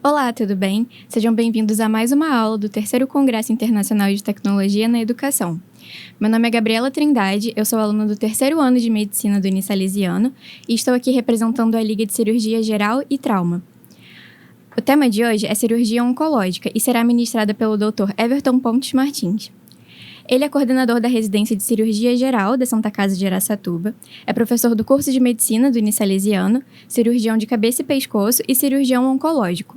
Olá, tudo bem? Sejam bem-vindos a mais uma aula do terceiro Congresso Internacional de Tecnologia na Educação. Meu nome é Gabriela Trindade, eu sou aluna do terceiro ano de Medicina do Unisalesiano e estou aqui representando a Liga de Cirurgia Geral e Trauma. O tema de hoje é cirurgia oncológica e será ministrada pelo Dr. Everton Pontes Martins. Ele é coordenador da residência de cirurgia geral da Santa Casa de Araçatuba, é professor do curso de medicina do Unisalesiano, cirurgião de cabeça e pescoço e cirurgião oncológico.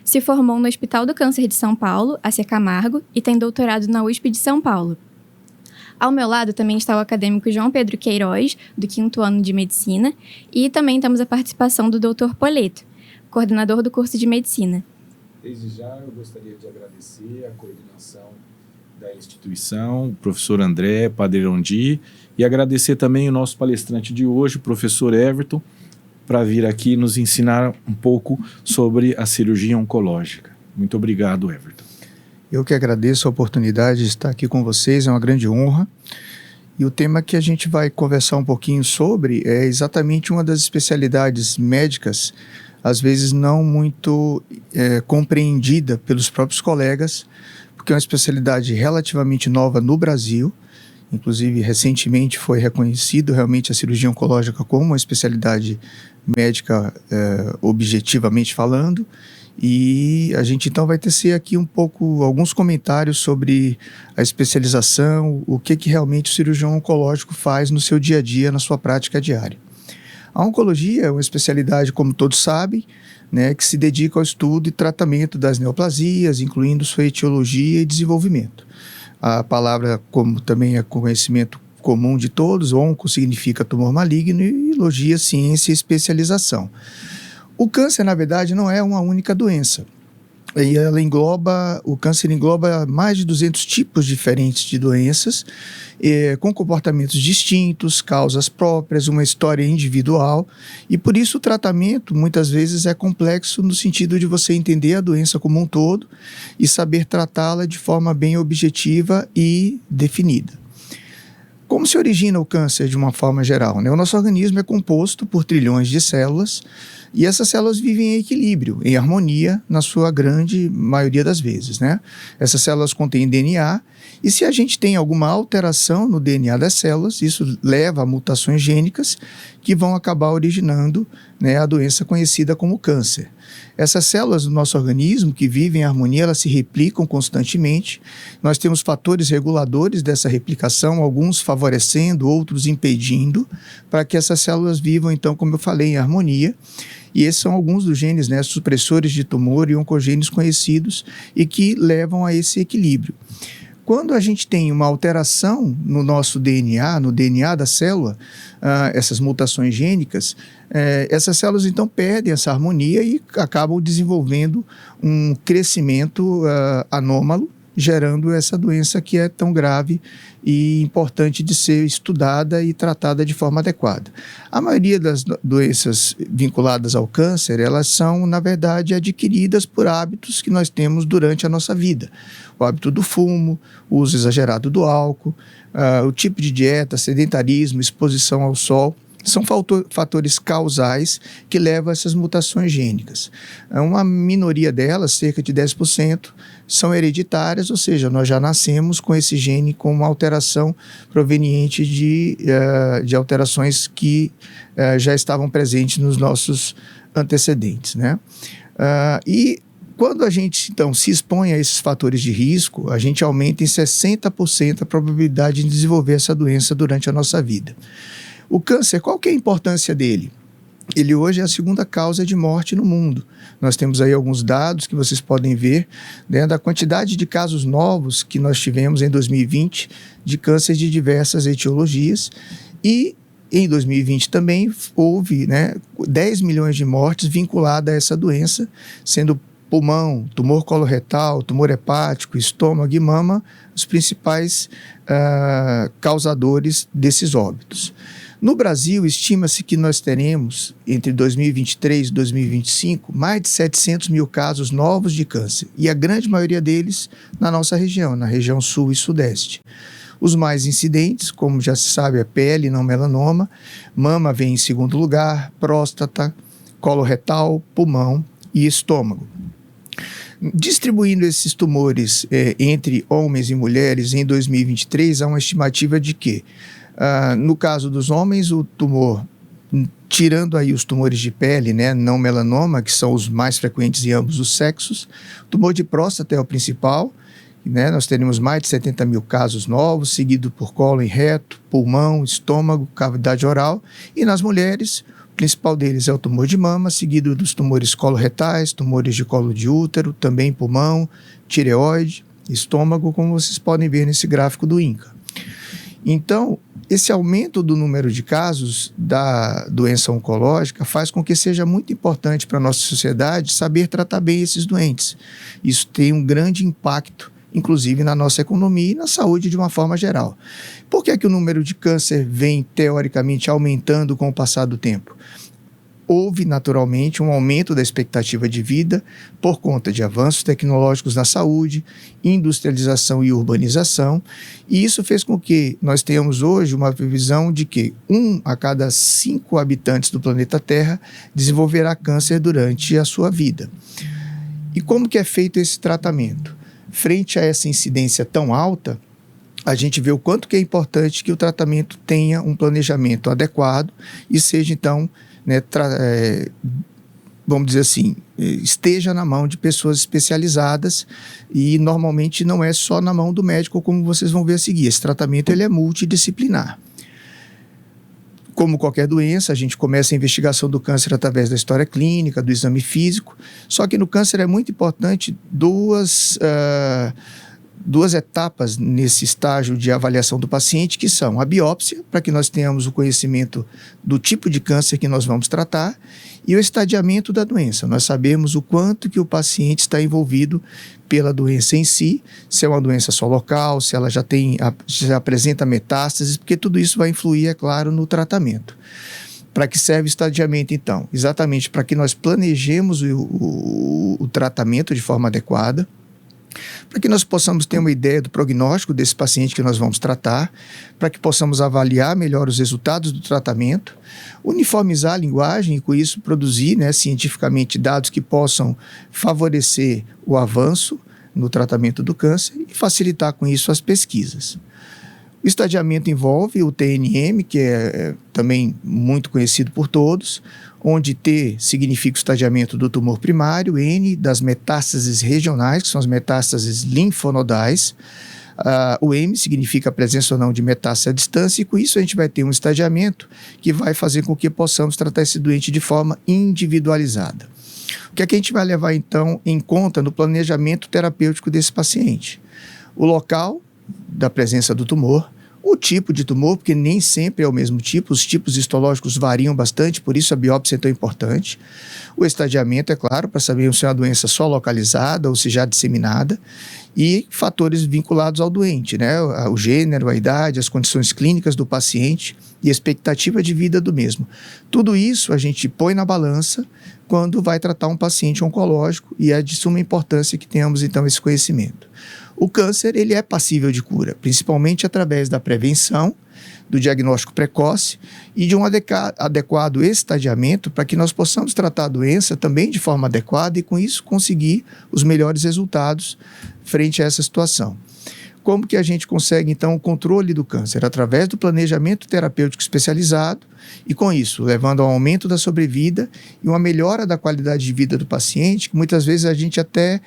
Se formou no Hospital do Câncer de São Paulo, AC Camargo, e tem doutorado na USP de São Paulo. Ao meu lado também está o acadêmico João Pedro Queiroz, do 5º ano de medicina, e também temos a participação do Dr. Poleto, coordenador do curso de medicina. Desde já eu gostaria de agradecer a coordenação da instituição, o professor André Padeirondi, e agradecer também o nosso palestrante de hoje, o professor Everton, para vir aqui nos ensinar um pouco sobre a cirurgia oncológica. Muito obrigado, Everton. Eu que agradeço a oportunidade de estar aqui com vocês, é uma grande honra. E o tema que a gente vai conversar um pouquinho sobre é exatamente uma das especialidades médicas, às vezes não muito compreendida pelos próprios colegas, porque é uma especialidade relativamente nova no Brasil. Inclusive, recentemente foi reconhecido realmente a cirurgia oncológica como uma especialidade médica, objetivamente falando. E a gente então vai tecer aqui alguns comentários sobre a especialização, o que realmente o cirurgião oncológico faz no seu dia a dia, na sua prática diária. A oncologia é uma especialidade, como todos sabem, né, que se dedica ao estudo e tratamento das neoplasias, incluindo sua etiologia e desenvolvimento. A palavra, como também é conhecimento comum de todos, onco significa tumor maligno e logia, ciência e especialização. O câncer, na verdade, não é uma única doença. E o câncer engloba mais de 200 tipos diferentes de doenças, com comportamentos distintos, causas próprias, uma história individual, e por isso o tratamento muitas vezes é complexo no sentido de você entender a doença como um todo e saber tratá-la de forma bem objetiva e definida. Como se origina o câncer de uma forma geral, né? O nosso organismo é composto por trilhões de células e essas células vivem em equilíbrio, em harmonia, na sua grande maioria das vezes, né? Essas células contêm DNA e se a gente tem alguma alteração no DNA das células, isso leva a mutações gênicas que vão acabar originando, né, a doença conhecida como câncer. Essas células do nosso organismo que vivem em harmonia, elas se replicam constantemente. Nós temos fatores reguladores dessa replicação, alguns favorecendo, outros impedindo, para que essas células vivam, então, como eu falei, em harmonia. E esses são alguns dos genes, né, supressores de tumor e oncogenes conhecidos e que levam a esse equilíbrio. Quando a gente tem uma alteração no nosso DNA, no DNA da célula, essas mutações gênicas, essas células então perdem essa harmonia e acabam desenvolvendo um crescimento anômalo, gerando essa doença que é tão grave e importante de ser estudada e tratada de forma adequada. A maioria das doenças vinculadas ao câncer, elas são, na verdade, adquiridas por hábitos que nós temos durante a nossa vida. O hábito do fumo, o uso exagerado do álcool, o tipo de dieta, sedentarismo, exposição ao sol, são fatores causais que levam a essas mutações gênicas. Uma minoria delas, cerca de 10%, são hereditárias, ou seja, nós já nascemos com esse gene com uma alteração proveniente de alterações que já estavam presentes nos nossos antecedentes, né? E quando a gente, então, se expõe a esses fatores de risco, a gente aumenta em 60% a probabilidade de desenvolver essa doença durante a nossa vida. O câncer, qual que é a importância dele? Ele hoje é a segunda causa de morte no mundo. Nós temos aí alguns dados que vocês podem ver, né, da quantidade de casos novos que nós tivemos em 2020 de câncer de diversas etiologias e em 2020 também houve, né, 10 milhões de mortes vinculadas a essa doença, sendo pulmão, tumor coloretal, tumor hepático, estômago e mama os principais causadores desses óbitos. No Brasil, estima-se que nós teremos, entre 2023 e 2025, mais de 700 mil casos novos de câncer, e a grande maioria deles na nossa região, na região sul e sudeste. Os mais incidentes, como já se sabe, é pele, não melanoma, mama vem em segundo lugar, próstata, coloretal, pulmão, e estômago. Distribuindo esses tumores entre homens e mulheres em 2023, há uma estimativa de que, no caso dos homens, o tumor, tirando aí os tumores de pele, né, não melanoma, que são os mais frequentes em ambos os sexos, o tumor de próstata é o principal, né, nós teremos mais de 70 mil casos novos, seguido por cólon e reto, pulmão, estômago, cavidade oral, e nas mulheres, o principal deles é o tumor de mama, seguido dos tumores coloretais, tumores de colo de útero, também pulmão, tireoide, estômago, como vocês podem ver nesse gráfico do INCA. Então, esse aumento do número de casos da doença oncológica faz com que seja muito importante para a nossa sociedade saber tratar bem esses doentes. Isso tem um grande impacto, inclusive na nossa economia e na saúde de uma forma geral. Por que é que o número de câncer vem, teoricamente, aumentando com o passar do tempo? Houve, naturalmente, um aumento da expectativa de vida por conta de avanços tecnológicos na saúde, industrialização e urbanização, e isso fez com que nós tenhamos hoje uma previsão de que 1 a cada 5 habitantes do planeta Terra desenvolverá câncer durante a sua vida. E como que é feito esse tratamento? Frente a essa incidência tão alta, a gente vê o quanto que é importante que o tratamento tenha um planejamento adequado e seja, então, né, vamos dizer assim, esteja na mão de pessoas especializadas e normalmente não é só na mão do médico, como vocês vão ver a seguir. Esse tratamento ele é multidisciplinar. Como qualquer doença, a gente começa a investigação do câncer através da história clínica, do exame físico, só que no câncer é muito importante duas etapas nesse estágio de avaliação do paciente, que são a biópsia, para que nós tenhamos o conhecimento do tipo de câncer que nós vamos tratar, e o estadiamento da doença. Nós sabemos o quanto que o paciente está envolvido pela doença em si, se é uma doença só local, se ela já apresenta metástases, porque tudo isso vai influir, é claro, no tratamento. Para que serve o estadiamento, então? Exatamente para que nós planejemos o tratamento de forma adequada, para que nós possamos ter uma ideia do prognóstico desse paciente que nós vamos tratar, para que possamos avaliar melhor os resultados do tratamento, uniformizar a linguagem e com isso produzir, né, cientificamente dados que possam favorecer o avanço no tratamento do câncer e facilitar com isso as pesquisas. O estadiamento envolve o TNM, que é também muito conhecido por todos, onde T significa o estadiamento do tumor primário, N das metástases regionais, que são as metástases linfonodais, o M significa a presença ou não de metástase à distância, e com isso a gente vai ter um estadiamento que vai fazer com que possamos tratar esse doente de forma individualizada. O que é que a gente vai levar então em conta no planejamento terapêutico desse paciente? O local da presença do tumor, o tipo de tumor, porque nem sempre é o mesmo tipo, os tipos histológicos variam bastante, por isso a biópsia é tão importante. O estadiamento, é claro, para saber se é uma doença só localizada ou se já disseminada, e fatores vinculados ao doente, né? O gênero, a idade, as condições clínicas do paciente e a expectativa de vida do mesmo. Tudo isso a gente põe na balança quando vai tratar um paciente oncológico e é de suma importância que tenhamos então esse conhecimento. O câncer ele é passível de cura, principalmente através da prevenção, do diagnóstico precoce e de um adequado estadiamento para que nós possamos tratar a doença também de forma adequada e com isso conseguir os melhores resultados frente a essa situação. Como que a gente consegue então o controle do câncer? Através do planejamento terapêutico especializado e com isso levando ao aumento da sobrevida e uma melhora da qualidade de vida do paciente, que muitas vezes a gente até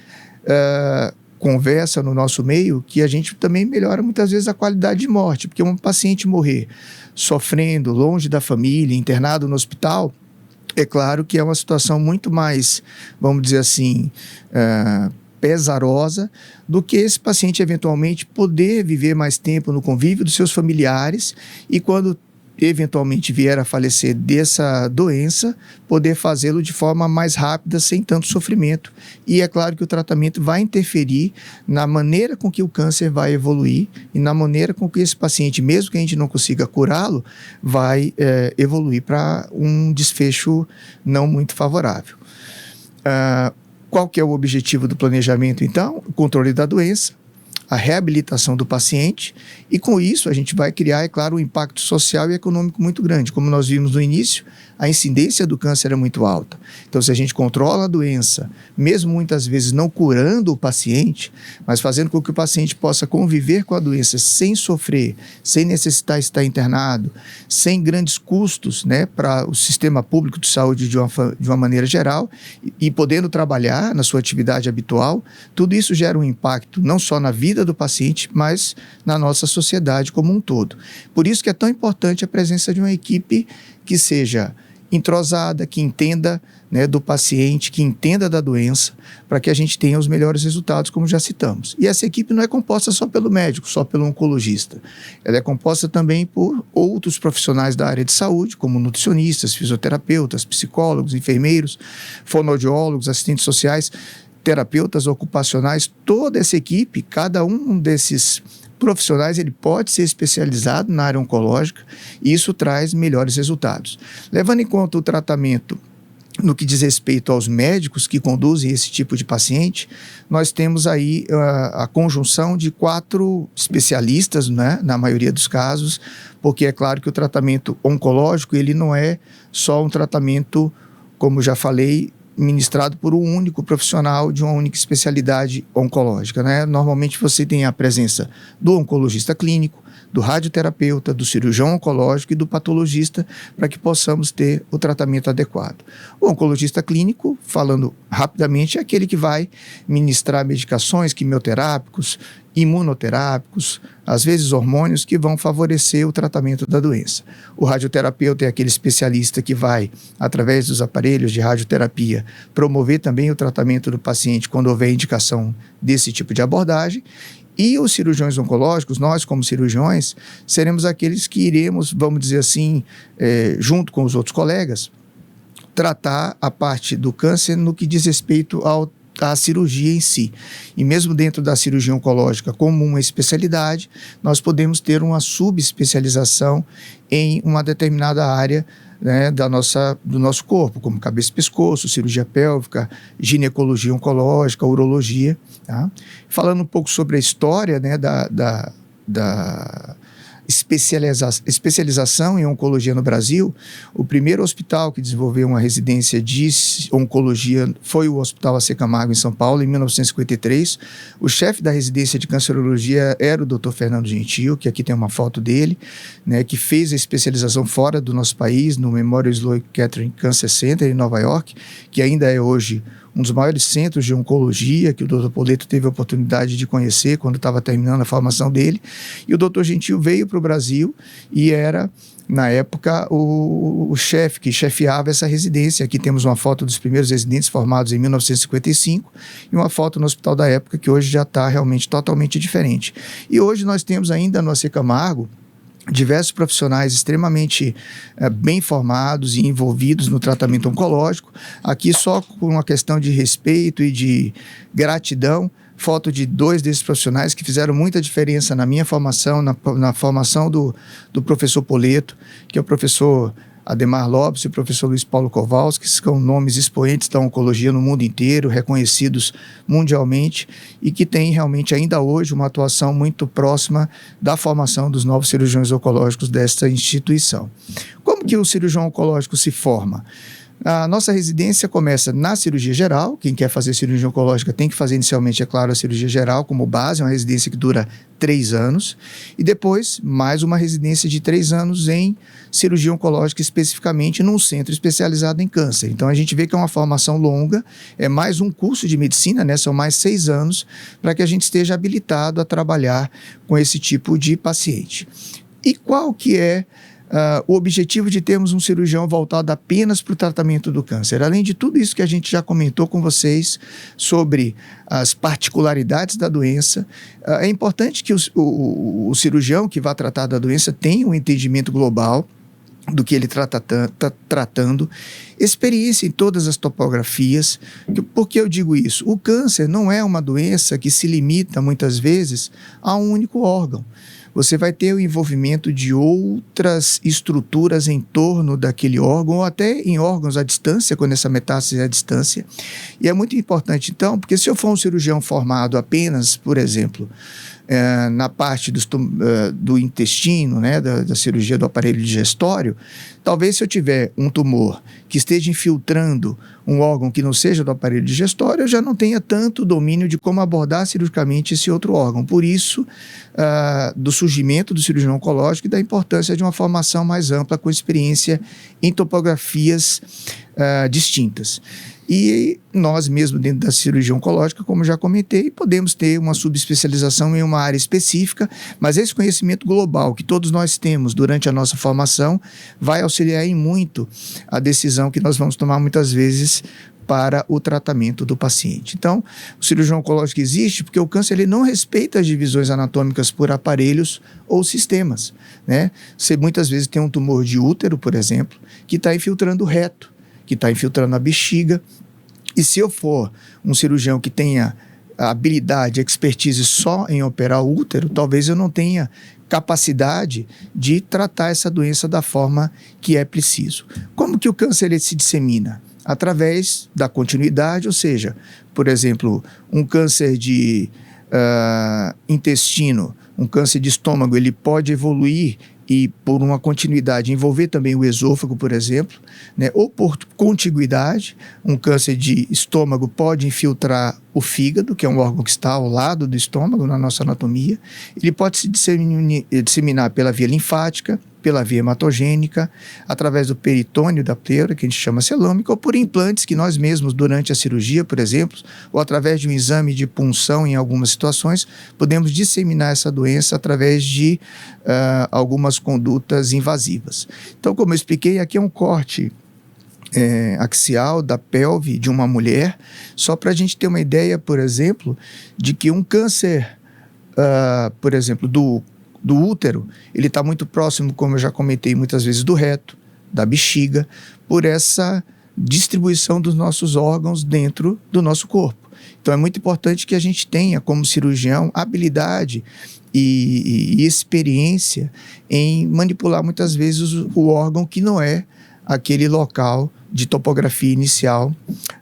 conversa no nosso meio que a gente também melhora muitas vezes a qualidade de morte, porque um paciente morrer sofrendo, longe da família, internado no hospital, é claro que é uma situação muito mais, vamos dizer assim, pesarosa do que esse paciente eventualmente poder viver mais tempo no convívio dos seus familiares e quando eventualmente vier a falecer dessa doença, poder fazê-lo de forma mais rápida, sem tanto sofrimento. E é claro que o tratamento vai interferir na maneira com que o câncer vai evoluir e na maneira com que esse paciente, mesmo que a gente não consiga curá-lo, vai evoluir para um desfecho não muito favorável. Qual que é o objetivo do planejamento, então? O controle da doença, a reabilitação do paciente, e com isso a gente vai criar, é claro, um impacto social e econômico muito grande. Como nós vimos no início, a incidência do câncer é muito alta. Então, se a gente controla a doença, mesmo muitas vezes não curando o paciente, mas fazendo com que o paciente possa conviver com a doença sem sofrer, sem necessitar estar internado, sem grandes custos, né, para o sistema público de saúde de uma maneira geral, e podendo trabalhar na sua atividade habitual, tudo isso gera um impacto não só na vida do paciente, mas na nossa sociedade como um todo. Por isso que é tão importante a presença de uma equipe que seja entrosada, que entenda, né, do paciente, que entenda da doença, para que a gente tenha os melhores resultados, como já citamos. E essa equipe não é composta só pelo médico, só pelo oncologista. Ela é composta também por outros profissionais da área de saúde, como nutricionistas, fisioterapeutas, psicólogos, enfermeiros, fonoaudiólogos, assistentes sociais, terapeutas ocupacionais. Toda essa equipe, cada um desses profissionais, ele pode ser especializado na área oncológica, e isso traz melhores resultados. Levando em conta o tratamento no que diz respeito aos médicos que conduzem esse tipo de paciente, nós temos aí a conjunção de 4 especialistas, né, na maioria dos casos, porque é claro que o tratamento oncológico, ele não é só um tratamento, como já falei, ministrado por um único profissional de uma única especialidade oncológica, né? Normalmente você tem a presença do oncologista clínico, do radioterapeuta, do cirurgião oncológico e do patologista, para que possamos ter o tratamento adequado. O oncologista clínico, falando rapidamente, é aquele que vai ministrar medicações quimioterápicos, imunoterápicos, às vezes hormônios, que vão favorecer o tratamento da doença. O radioterapeuta é aquele especialista que vai, através dos aparelhos de radioterapia, promover também o tratamento do paciente quando houver indicação desse tipo de abordagem. E os cirurgiões oncológicos, nós como cirurgiões, seremos aqueles que iremos, vamos dizer assim, junto com os outros colegas, tratar a parte do câncer no que diz respeito à cirurgia em si. E mesmo dentro da cirurgia oncológica como uma especialidade, nós podemos ter uma subespecialização em uma determinada área, né, do nosso corpo, como cabeça e pescoço, cirurgia pélvica, ginecologia oncológica, urologia. Tá? Falando um pouco sobre a história, né, da especialização em oncologia no Brasil, o primeiro hospital que desenvolveu uma residência de oncologia foi o Hospital AC Camargo, em São Paulo, em 1953. O chefe da residência de cancerologia era o Dr. Fernando Gentil, que aqui tem uma foto dele, né, que fez a especialização fora do nosso país, no Memorial Sloan Kettering Cancer Center, em Nova York, que ainda é hoje um dos maiores centros de oncologia, que o Dr. Poleto teve a oportunidade de conhecer quando estava terminando a formação dele. E o Dr. Gentil veio para o Brasil e era, na época, o chefe que chefiava essa residência. Aqui temos uma foto dos primeiros residentes formados em 1955 e uma foto no hospital da época, que hoje já está realmente totalmente diferente. E hoje nós temos ainda no AC Camargo diversos profissionais extremamente bem formados e envolvidos no tratamento oncológico. Aqui só por uma questão de respeito e de gratidão, foto de 2 desses profissionais que fizeram muita diferença na minha formação, na formação do professor Poleto, que é o professor Ademar Lopes e o professor Luiz Paulo Kowalski, que são nomes expoentes da oncologia no mundo inteiro, reconhecidos mundialmente, e que têm realmente ainda hoje uma atuação muito próxima da formação dos novos cirurgiões oncológicos desta instituição. Como que o cirurgião oncológico se forma? A nossa residência começa na cirurgia geral. Quem quer fazer cirurgia oncológica tem que fazer inicialmente, é claro, a cirurgia geral como base, uma residência que dura 3 anos, e depois mais uma residência de 3 anos em cirurgia oncológica, especificamente num centro especializado em câncer. Então a gente vê que é uma formação longa, é mais um curso de medicina, né? São mais 6 anos para que a gente esteja habilitado a trabalhar com esse tipo de paciente. E qual que é o objetivo de termos um cirurgião voltado apenas para o tratamento do câncer? Além de tudo isso que a gente já comentou com vocês sobre as particularidades da doença, é importante que o cirurgião que vai tratar da doença tenha um entendimento global do que ele está tratando, experiência em todas as topografias. Por que eu digo isso? O câncer não é uma doença que se limita, muitas vezes, a um único órgão. Você vai ter o envolvimento de outras estruturas em torno daquele órgão, ou até em órgãos à distância, quando essa metástase é à distância. E é muito importante, então, porque se eu for um cirurgião formado apenas, por exemplo, na parte do intestino, né, da cirurgia do aparelho digestório, talvez se eu tiver um tumor que esteja infiltrando um órgão que não seja do aparelho digestório, eu já não tenha tanto domínio de como abordar cirurgicamente esse outro órgão. Por isso, do surgimento do cirurgião oncológico e da importância de uma formação mais ampla com experiência em topografias distintas. E nós mesmo dentro da cirurgia oncológica, como já comentei, podemos ter uma subespecialização em uma área específica, mas esse conhecimento global que todos nós temos durante a nossa formação vai auxiliar em muito a decisão que nós vamos tomar muitas vezes para o tratamento do paciente. Então, o cirurgião oncológico existe porque o câncer ele não respeita as divisões anatômicas por aparelhos ou sistemas, né? Você muitas vezes tem um tumor de útero, por exemplo, que está infiltrando o reto, que está infiltrando a bexiga. E se eu for um cirurgião que tenha a habilidade, a expertise só em operar o útero, talvez eu não tenha capacidade de tratar essa doença da forma que é preciso. Como que o câncer ele se dissemina? Através da continuidade, ou seja, por exemplo, um câncer de intestino, um câncer de estômago, ele pode evoluir e por uma continuidade envolver também o esôfago, por exemplo, né? Ou por contiguidade, um câncer de estômago pode infiltrar o fígado, que é um órgão que está ao lado do estômago na nossa anatomia. Ele pode se disseminar pela via linfática, pela via hematogênica, através do peritônio da pleura, que a gente chama celâmica, ou por implantes que nós mesmos, durante a cirurgia, por exemplo, ou através de um exame de punção em algumas situações, podemos disseminar essa doença através de algumas condutas invasivas. Então, como eu expliquei, aqui é um corte axial da pelve de uma mulher, só para a gente ter uma ideia, por exemplo, de que um câncer, por exemplo, do útero, ele está muito próximo, como eu já comentei muitas vezes, do reto, da bexiga, por essa distribuição dos nossos órgãos dentro do nosso corpo. Então é muito importante que a gente tenha, como cirurgião, habilidade e experiência em manipular muitas vezes o órgão que não é aquele local de topografia inicial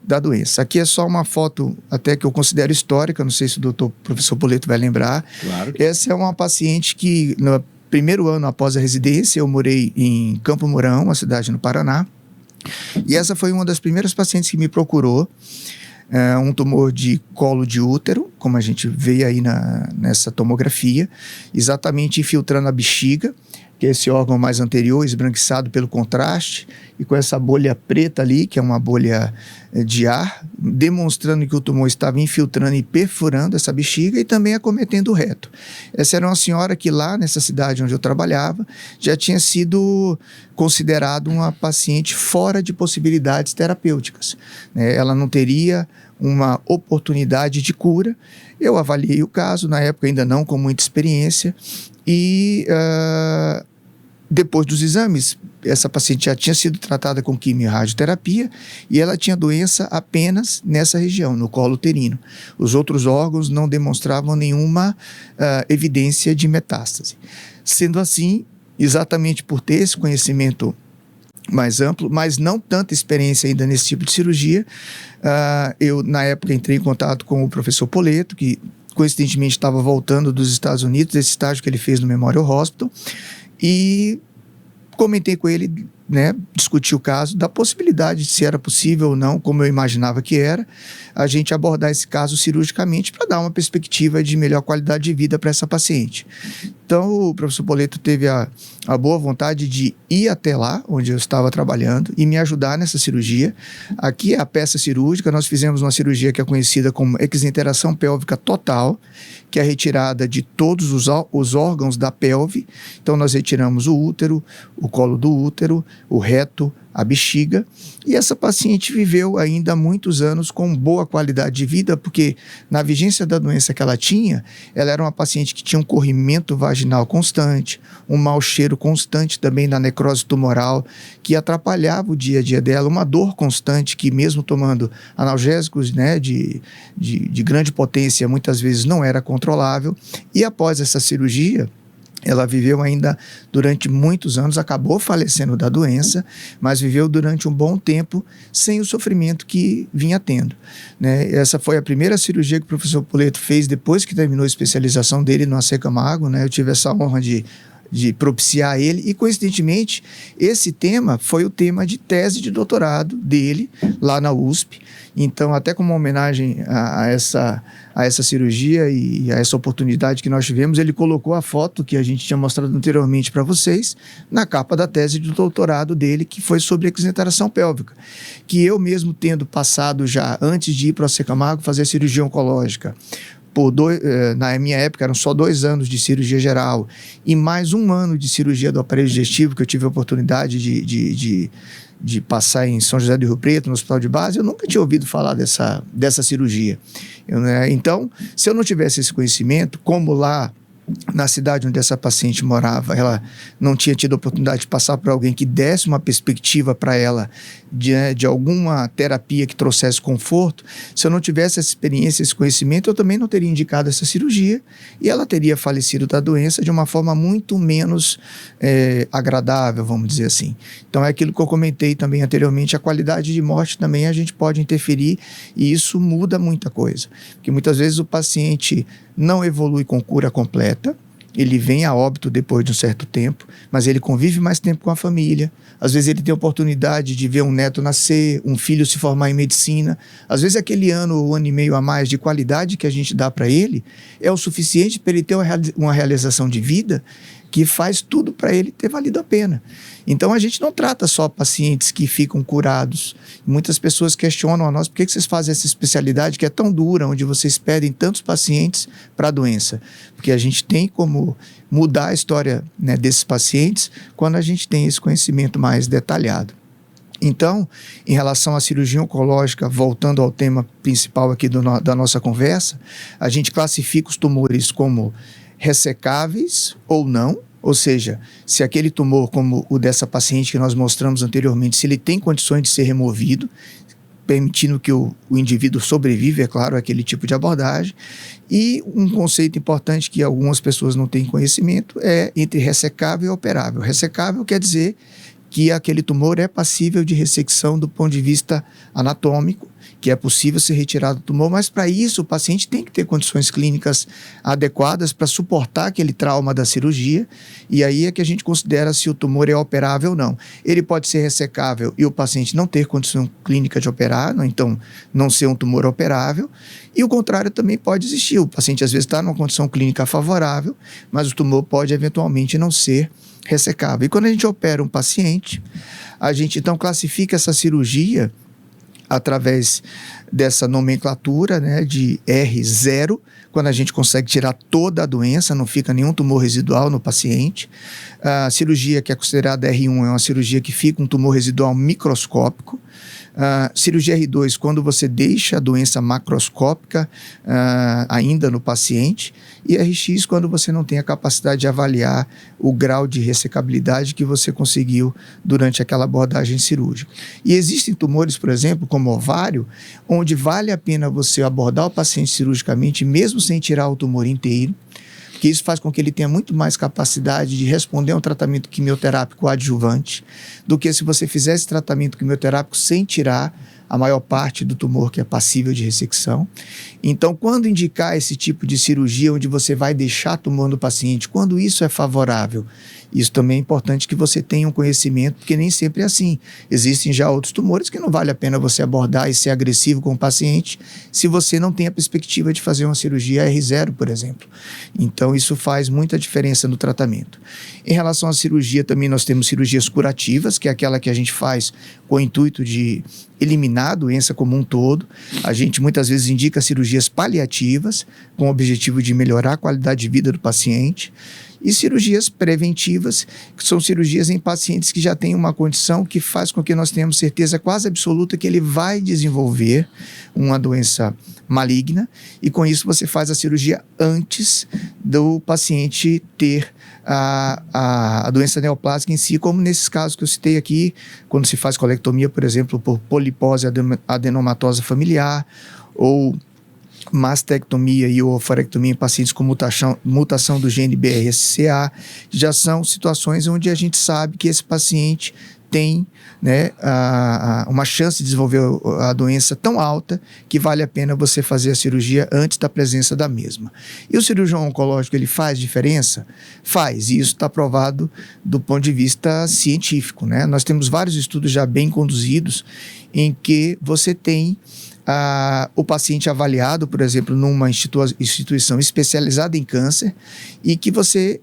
da doença. Aqui é só uma foto até que eu considero histórica, não sei se o professor Poleto vai lembrar. Claro. Essa é uma paciente que, no primeiro ano após a residência, eu morei em Campo Mourão, uma cidade no Paraná, e essa foi uma das primeiras pacientes que me procurou, um tumor de colo de útero, como a gente vê aí nessa tomografia, exatamente infiltrando a bexiga, que é esse órgão mais anterior, esbranquiçado pelo contraste, e com essa bolha preta ali, que é uma bolha de ar, demonstrando que o tumor estava infiltrando e perfurando essa bexiga e também acometendo o reto. Essa era uma senhora que lá nessa cidade onde eu trabalhava, já tinha sido considerada uma paciente fora de possibilidades terapêuticas, né? Ela não teria uma oportunidade de cura. Eu avaliei o caso, na época ainda não com muita experiência, e depois dos exames, essa paciente já tinha sido tratada com quimio e radioterapia e ela tinha doença apenas nessa região, no colo uterino. Os outros órgãos não demonstravam nenhuma evidência de metástase. Sendo assim, exatamente por ter esse conhecimento mais amplo, mas não tanta experiência ainda nesse tipo de cirurgia, eu na época entrei em contato com o professor Poleto, que coincidentemente estava voltando dos Estados Unidos, desse estágio que ele fez no Memorial Hospital, e comentei com ele, né, discuti o caso da possibilidade de se era possível ou não, como eu imaginava que era, a gente abordar esse caso cirurgicamente para dar uma perspectiva de melhor qualidade de vida para essa paciente. Então o professor Poleto teve a boa vontade de ir até lá, onde eu estava trabalhando, e me ajudar nessa cirurgia. Aqui é a peça cirúrgica, nós fizemos uma cirurgia que é conhecida como exenteração pélvica total, que é a retirada de todos os órgãos da pelve. Então nós retiramos o útero, o colo do útero, o reto, a bexiga, e essa paciente viveu ainda muitos anos com boa qualidade de vida, porque na vigência da doença que ela tinha, ela era uma paciente que tinha um corrimento vaginal constante, um mau cheiro constante também na necrose tumoral, que atrapalhava o dia a dia dela, uma dor constante que mesmo tomando analgésicos, né, de grande potência, muitas vezes não era controlável, e após essa cirurgia, Ela viveu ainda durante muitos anos, acabou falecendo da doença, mas viveu durante um bom tempo sem o sofrimento que vinha tendo, né? Essa foi a primeira cirurgia que o professor Puleto fez depois que terminou a especialização dele no AC Camargo, né? Eu tive essa honra de propiciar ele, e coincidentemente esse tema foi o tema de tese de doutorado dele lá na USP. Então, até como homenagem a essa cirurgia e a essa oportunidade que nós tivemos, ele colocou a foto que a gente tinha mostrado anteriormente para vocês na capa da tese de doutorado dele, que foi sobre exenteração pélvica, que eu mesmo tendo passado já, antes de ir para o AC Camargo, fazer cirurgia oncológica, na minha época eram só 2 anos de cirurgia geral e mais 1 ano de cirurgia do aparelho digestivo, que eu tive a oportunidade de passar em São José do Rio Preto, no hospital de base. Eu nunca tinha ouvido falar dessa cirurgia. Então, se eu não tivesse esse conhecimento, como lá na cidade onde essa paciente morava, ela não tinha tido a oportunidade de passar por alguém que desse uma perspectiva para ela de alguma terapia que trouxesse conforto, se eu não tivesse essa experiência, esse conhecimento, eu também não teria indicado essa cirurgia e ela teria falecido da doença de uma forma muito menos agradável, vamos dizer assim. Então é aquilo que eu comentei também anteriormente, a qualidade de morte também a gente pode interferir e isso muda muita coisa, porque muitas vezes o paciente não evolui com cura completa, ele vem a óbito depois de um certo tempo, mas ele convive mais tempo com a família, às vezes ele tem a oportunidade de ver um neto nascer, um filho se formar em medicina, às vezes aquele ano ou 1 ano e meio a mais de qualidade que a gente dá para ele é o suficiente para ele ter uma realização de vida que faz tudo para ele ter valido a pena. Então a gente não trata só pacientes que ficam curados. Muitas pessoas questionam a nós, por que vocês fazem essa especialidade que é tão dura, onde vocês pedem tantos pacientes para a doença? Porque a gente tem como mudar a história, né, desses pacientes quando a gente tem esse conhecimento mais detalhado. Então, em relação à cirurgia oncológica, voltando ao tema principal aqui da nossa conversa, a gente classifica os tumores como ressecáveis ou não, ou seja, se aquele tumor como o dessa paciente que nós mostramos anteriormente, se ele tem condições de ser removido, permitindo que o indivíduo sobreviva, é claro, àquele tipo de abordagem. E um conceito importante que algumas pessoas não têm conhecimento é entre ressecável e operável. Ressecável quer dizer que aquele tumor é passível de ressecção do ponto de vista anatômico, que é possível ser retirado do tumor, mas para isso o paciente tem que ter condições clínicas adequadas para suportar aquele trauma da cirurgia, e aí é que a gente considera se o tumor é operável ou não. Ele pode ser ressecável e o paciente não ter condição clínica de operar, então não ser um tumor operável, e o contrário também pode existir. O paciente às vezes está numa condição clínica favorável, mas o tumor pode eventualmente não ser ressecável. E quando a gente opera um paciente, a gente então classifica essa cirurgia através dessa nomenclatura, né, de R0, quando a gente consegue tirar toda a doença, não fica nenhum tumor residual no paciente. A cirurgia que é considerada R1 é uma cirurgia que fica um tumor residual microscópico. Cirurgia R2, quando você deixa a doença macroscópica ainda no paciente, e RX, quando você não tem a capacidade de avaliar o grau de ressecabilidade que você conseguiu durante aquela abordagem cirúrgica. E existem tumores, por exemplo, como ovário, onde vale a pena você abordar o paciente cirurgicamente, mesmo sem tirar o tumor inteiro, que isso faz com que ele tenha muito mais capacidade de responder a um tratamento quimioterápico adjuvante do que se você fizesse tratamento quimioterápico sem tirar a maior parte do tumor que é passível de ressecção. Então, quando indicar esse tipo de cirurgia onde você vai deixar tumor no paciente, quando isso é favorável, isso também é importante que você tenha um conhecimento, porque nem sempre é assim. Existem já outros tumores que não vale a pena você abordar e ser agressivo com o paciente se você não tem a perspectiva de fazer uma cirurgia R0, por exemplo. Então, isso faz muita diferença no tratamento. Em relação à cirurgia, também nós temos cirurgias curativas, que é aquela que a gente faz com o intuito de eliminar a doença como um todo. A gente muitas vezes indica cirurgias paliativas, com o objetivo de melhorar a qualidade de vida do paciente. E cirurgias preventivas, que são cirurgias em pacientes que já têm uma condição que faz com que nós tenhamos certeza quase absoluta que ele vai desenvolver uma doença maligna, e com isso você faz a cirurgia antes do paciente ter a doença neoplásica em si, como nesses casos que eu citei aqui, quando se faz colectomia, por exemplo, por polipose adenomatosa familiar, ou mastectomia e ovarectomia em pacientes com mutação do gene BRCA, que já são situações onde a gente sabe que esse paciente tem, né, uma chance de desenvolver a doença tão alta que vale a pena você fazer a cirurgia antes da presença da mesma. E o cirurgião oncológico, ele faz diferença? Faz, e isso está provado do ponto de vista científico, né? Nós temos vários estudos já bem conduzidos em que você tem o paciente avaliado, por exemplo, numa instituição especializada em câncer, e que você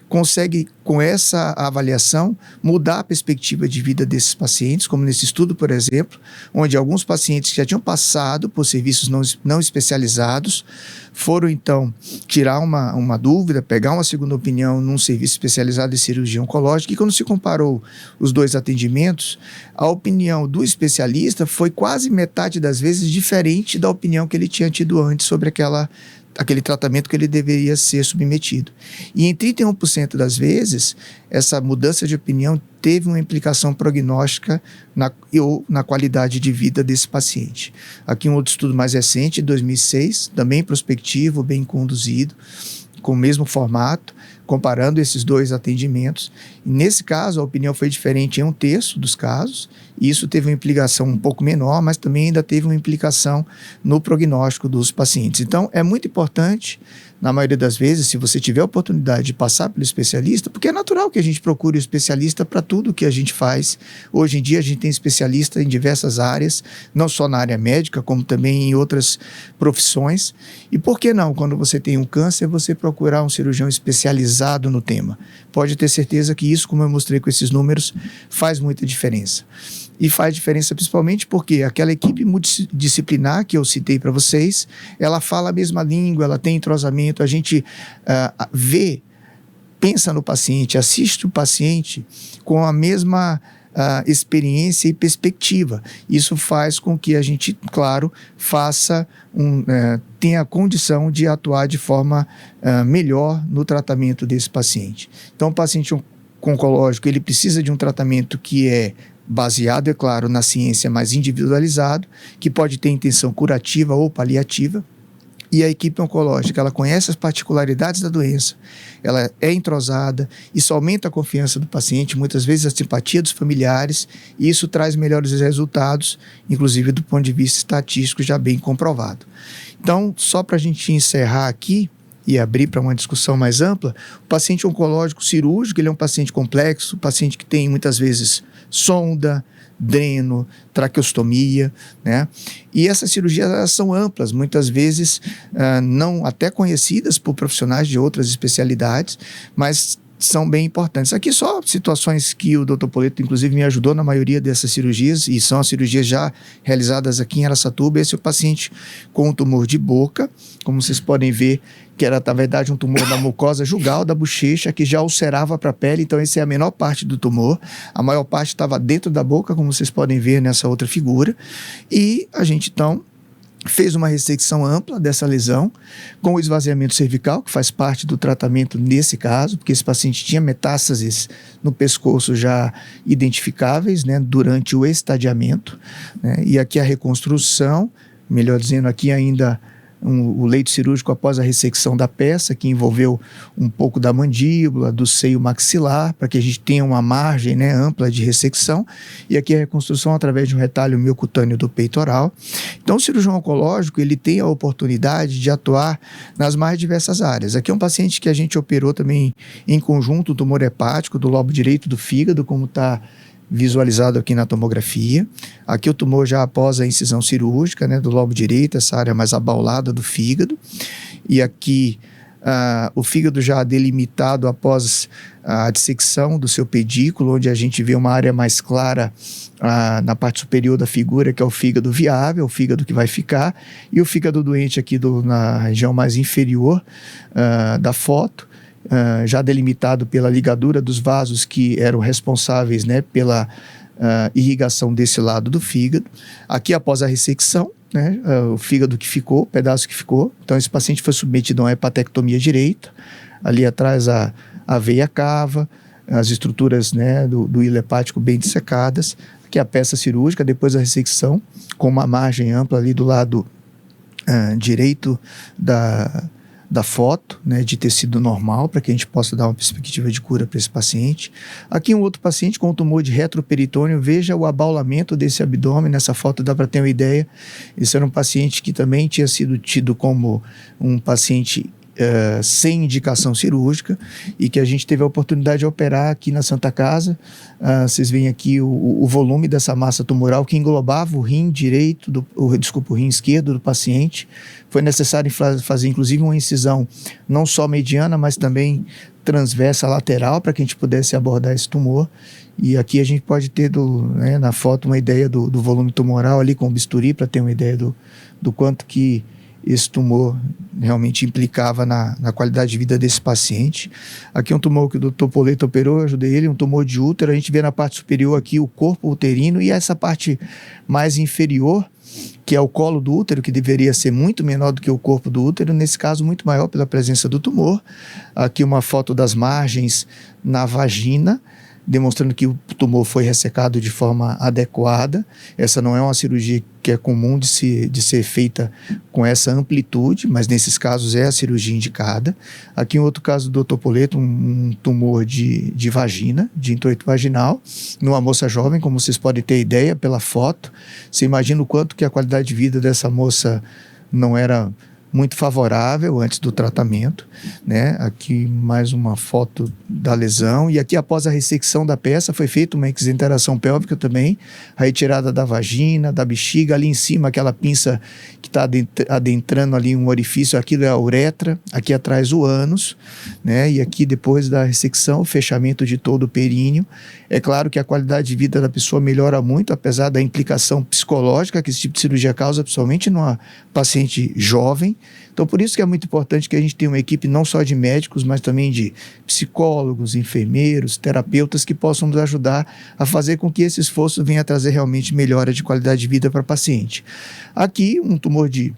consegue, com essa avaliação, mudar a perspectiva de vida desses pacientes, como nesse estudo, por exemplo, onde alguns pacientes que já tinham passado por serviços não especializados foram, então, tirar uma dúvida, pegar uma segunda opinião num serviço especializado em cirurgia oncológica, e quando se comparou os dois atendimentos, a opinião do especialista foi quase metade das vezes diferente da opinião que ele tinha tido antes sobre aquele tratamento que ele deveria ser submetido. E em 31% das vezes, essa mudança de opinião teve uma implicação prognóstica na qualidade de vida desse paciente. Aqui um outro estudo mais recente, de 2006, também prospectivo, bem conduzido, com o mesmo formato, comparando esses dois atendimentos. E nesse caso, a opinião foi diferente em 1/3 dos casos, e isso teve uma implicação um pouco menor, mas também ainda teve uma implicação no prognóstico dos pacientes. Então, é muito importante, na maioria das vezes, se você tiver a oportunidade de passar pelo especialista, porque é natural que a gente procure o especialista para tudo que a gente faz. Hoje em dia, a gente tem especialista em diversas áreas, não só na área médica, como também em outras profissões. E por que não, quando você tem um câncer, você procurar um cirurgião especializado no tema? Pode ter certeza que isso, como eu mostrei com esses números, faz muita diferença. E faz diferença principalmente porque aquela equipe multidisciplinar que eu citei para vocês, ela fala a mesma língua, ela tem entrosamento, a gente pensa no paciente, assiste o paciente com a mesma experiência e perspectiva. Isso faz com que a gente, claro, tenha a condição de atuar de forma melhor no tratamento desse paciente. Então, o paciente oncológico, ele precisa de um tratamento que é baseado, é claro, na ciência, mais individualizado, que pode ter intenção curativa ou paliativa. E a equipe oncológica, ela conhece as particularidades da doença, ela é entrosada, isso aumenta a confiança do paciente, muitas vezes a simpatia dos familiares, e isso traz melhores resultados, inclusive do ponto de vista estatístico já bem comprovado. Então, só para a gente encerrar aqui e abrir para uma discussão mais ampla, o paciente oncológico cirúrgico, ele é um paciente complexo, paciente que tem muitas vezes sonda, dreno, traqueostomia, né? E essas cirurgias, elas são amplas, muitas vezes não até conhecidas por profissionais de outras especialidades, mas são bem importantes. Aqui só situações que o Dr. Poleto, inclusive, me ajudou na maioria dessas cirurgias, e são as cirurgias já realizadas aqui em Araçatuba. Esse é o paciente com um tumor de boca, como vocês podem ver, que era, na verdade, um tumor da mucosa jugal, da bochecha, que já ulcerava para a pele. Então, essa é a menor parte do tumor. A maior parte estava dentro da boca, como vocês podem ver nessa outra figura. E a gente, então, fez uma ressecção ampla dessa lesão, com o esvaziamento cervical, que faz parte do tratamento nesse caso, porque esse paciente tinha metástases no pescoço já identificáveis, né, durante o estadiamento, né, e aqui a reconstrução, melhor dizendo, aqui ainda o leito cirúrgico após a ressecção da peça, que envolveu um pouco da mandíbula, do seio maxilar, para que a gente tenha uma margem, né, ampla de ressecção, e aqui a reconstrução através de um retalho miocutâneo do peitoral. Então, o cirurgião oncológico, ele tem a oportunidade de atuar nas mais diversas áreas. Aqui é um paciente que a gente operou também em conjunto, tumor hepático do lobo direito do fígado, como está visualizado aqui na tomografia. Aqui o tumor já após a incisão cirúrgica, né, do lobo direito, essa área mais abaulada do fígado. E aqui o fígado já delimitado após a dissecção do seu pedículo, onde a gente vê uma área mais clara na parte superior da figura, que é o fígado viável, o fígado que vai ficar, e o fígado doente aqui na região mais inferior da foto, já delimitado pela ligadura dos vasos que eram responsáveis, né, pela irrigação desse lado do fígado. Aqui após a ressecção, né, o fígado que ficou, o pedaço que ficou. Então esse paciente foi submetido a uma hepatectomia direita, ali atrás a veia cava, as estruturas, né, do hilo hepático bem dissecadas, aqui a peça cirúrgica depois da ressecção, com uma margem ampla ali do lado direito da foto, né, de tecido normal, para que a gente possa dar uma perspectiva de cura para esse paciente. Aqui um outro paciente com tumor de retroperitônio, veja o abaulamento desse abdômen, nessa foto dá para ter uma ideia. Esse era um paciente que também tinha sido tido como um paciente sem indicação cirúrgica e que a gente teve a oportunidade de operar aqui na Santa Casa. Vocês veem aqui o volume dessa massa tumoral que englobava o rim direito, o rim esquerdo do paciente. Foi necessário fazer inclusive uma incisão não só mediana, mas também transversa lateral para que a gente pudesse abordar esse tumor. E aqui a gente pode ter na foto uma ideia do volume tumoral ali com o bisturi, para ter uma ideia do quanto que esse tumor realmente implicava na qualidade de vida desse paciente. Aqui é um tumor que o Dr. Poleto operou, eu ajudei ele, um tumor de útero. A gente vê na parte superior aqui o corpo uterino e essa parte mais inferior, que é o colo do útero, que deveria ser muito menor do que o corpo do útero, nesse caso muito maior pela presença do tumor. Aqui uma foto das margens na vagina, demonstrando que o tumor foi ressecado de forma adequada. Essa não é uma cirurgia que é comum de ser feita com essa amplitude, mas nesses casos é a cirurgia indicada. Aqui um outro caso do Dr. Poleto, um tumor de vagina, de introito vaginal, numa moça jovem, como vocês podem ter ideia pela foto. Você imagina o quanto que a qualidade de vida dessa moça não era muito favorável antes do tratamento, né? Aqui mais uma foto da lesão, e aqui após a ressecção da peça foi feita uma exenteração pélvica também, a retirada da vagina, da bexiga, ali em cima aquela pinça que está adentrando ali um orifício, aquilo é a uretra, aqui atrás o ânus, né? E aqui depois da ressecção, o fechamento de todo o períneo. É claro que a qualidade de vida da pessoa melhora muito, apesar da implicação psicológica que esse tipo de cirurgia causa, principalmente numa paciente jovem. Então, por isso que é muito importante que a gente tenha uma equipe não só de médicos, mas também de psicólogos, enfermeiros, terapeutas que possam nos ajudar a fazer com que esse esforço venha a trazer realmente melhora de qualidade de vida para o paciente. Aqui, um tumor de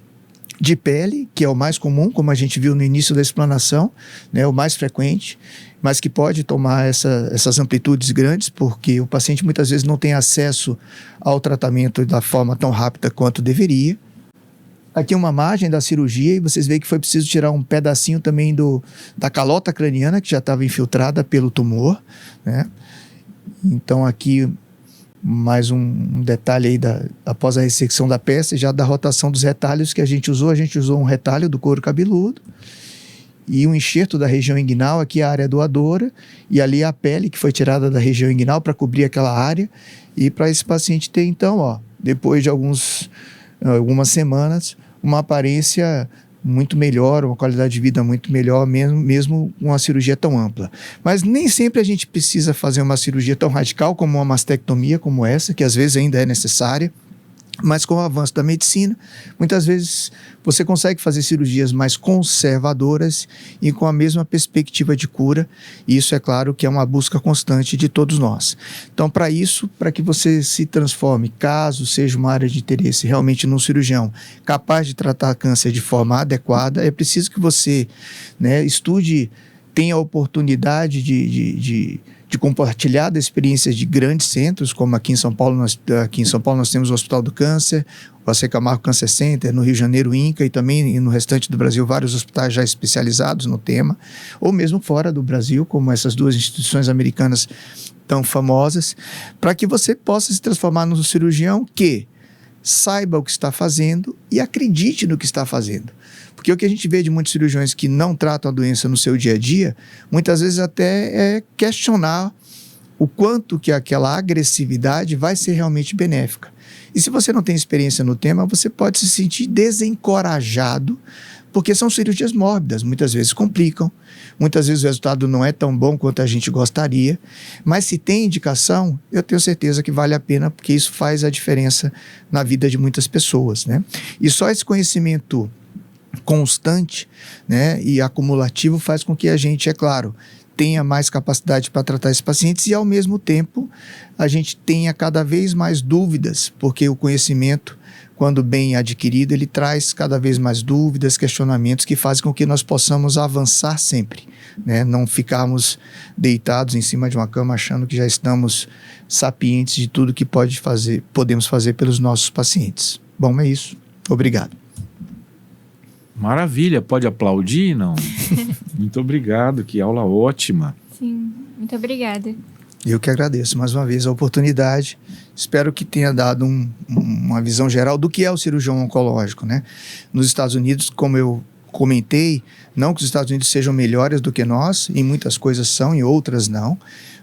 pele, que é o mais comum, como a gente viu no início da explanação, né, o mais frequente, mas que pode tomar essas amplitudes grandes, porque o paciente muitas vezes não tem acesso ao tratamento da forma tão rápida quanto deveria. Aqui uma margem da cirurgia e vocês veem que foi preciso tirar um pedacinho também da calota craniana, que já estava infiltrada pelo tumor, né? Então aqui mais um detalhe aí após a ressecção da peça, já da rotação dos retalhos que a gente usou um retalho do couro cabeludo e um enxerto da região inguinal, aqui a área doadora, e ali a pele que foi tirada da região inguinal para cobrir aquela área, e para esse paciente ter então, depois de algumas semanas, uma aparência muito melhor, uma qualidade de vida muito melhor, mesmo com uma cirurgia tão ampla. Mas nem sempre a gente precisa fazer uma cirurgia tão radical como uma mastectomia como essa, que às vezes ainda é necessária. Mas com o avanço da medicina, muitas vezes você consegue fazer cirurgias mais conservadoras e com a mesma perspectiva de cura. E isso é claro que é uma busca constante de todos nós. Então, para que você se transforme, caso seja uma área de interesse realmente num cirurgião capaz de tratar câncer de forma adequada, é preciso que você, né, estude, tenha a oportunidade de compartilhar da experiência de grandes centros, como aqui em São Paulo nós temos o Hospital do Câncer, o AC Camargo Cancer Center, no Rio de Janeiro o INCA, e também no restante do Brasil vários hospitais já especializados no tema, ou mesmo fora do Brasil, como essas duas instituições americanas tão famosas, para que você possa se transformar num cirurgião que saiba o que está fazendo e acredite no que está fazendo. Porque o que a gente vê de muitos cirurgiões que não tratam a doença no seu dia a dia, muitas vezes até é questionar o quanto que aquela agressividade vai ser realmente benéfica. E se você não tem experiência no tema, você pode se sentir desencorajado, porque são cirurgias mórbidas, muitas vezes complicam, muitas vezes o resultado não é tão bom quanto a gente gostaria, mas se tem indicação, eu tenho certeza que vale a pena, porque isso faz a diferença na vida de muitas pessoas, né? E só esse conhecimento constante, né, e acumulativo faz com que a gente, é claro, tenha mais capacidade para tratar esses pacientes e, ao mesmo tempo, a gente tenha cada vez mais dúvidas, porque o conhecimento, quando bem adquirido, ele traz cada vez mais dúvidas, questionamentos que fazem com que nós possamos avançar sempre, né? Não ficarmos deitados em cima de uma cama achando que já estamos sapientes de tudo que podemos fazer pelos nossos pacientes. Bom, é isso. Obrigado. Maravilha, pode aplaudir, não? Muito obrigado, que aula ótima. Sim, muito obrigada. Eu que agradeço mais uma vez a oportunidade. Espero que tenha dado uma visão geral do que é o cirurgião oncológico, né? Nos Estados Unidos, como eu comentei, não que os Estados Unidos sejam melhores do que nós, em muitas coisas são, em outras não,